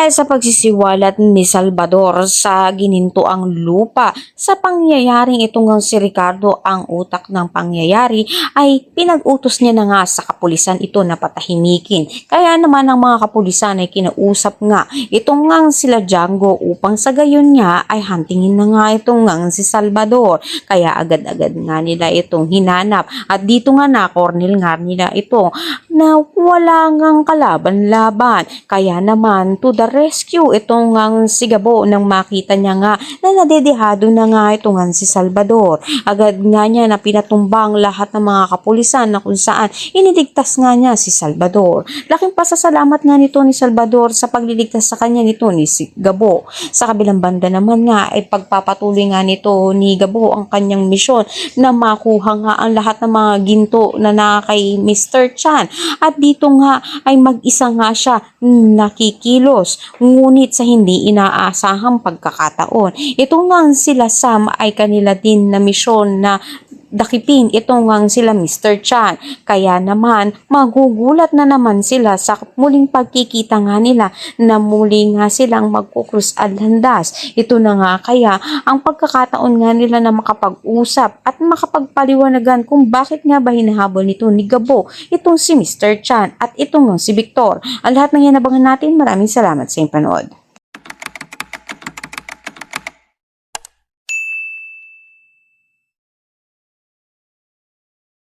Dahil sa pagsisiwalat ni Salvador sa ginintoang lupa, sa pangyayaring ito nga si Ricardo ang utak ng pangyayari ay pinag-utos niya na nga sa kapulisan ito na patahimikin. Kaya naman ang mga kapulisan ay kinausap nga itong nga sila Django upang sa gayon nga ay huntingin na nga itong nga si Salvador. Kaya agad-agad nga nila itong hinanap at dito nga na cornel nga nila ito na wala ngang kalaban-laban. Kaya naman to the rescue itong ang si Gabo nang makita niya nga na nadedehado na nga ito nga si Salvador. Agad nga niya na pinatumbang lahat ng mga kapulisan na kung saan iniligtas nga niya si Salvador. Laking pasasalamat nga nito ni Salvador sa pagliligtas sa kanya nito ni si Gabo. Sa kabilang banda naman nga ay pagpapatuloy nga nito ni Gabo ang kanyang misyon na makuha nga ang lahat ng mga ginto na kay Mr. Chan. At dito nga ay mag-isa nga siya nakikilos, ngunit sa hindi inaasahang pagkakataon. Ito nga sila Sam ay kanila din na misyon na dakipin ito nga sila Mr. Chan. Kaya naman magugulat na naman sila sa muling pagkikita nga nila na muli nga silang magkukrus at landas. Ito na nga kaya ang pagkakataon nga nila na makapag-usap at makapagpaliwanagan kung bakit nga ba hinahabol nito ni Gabo itong si Mr. Chan at itong nga si Victor. Ang lahat ng yan abangan natin. Maraming salamat sa inyong panood.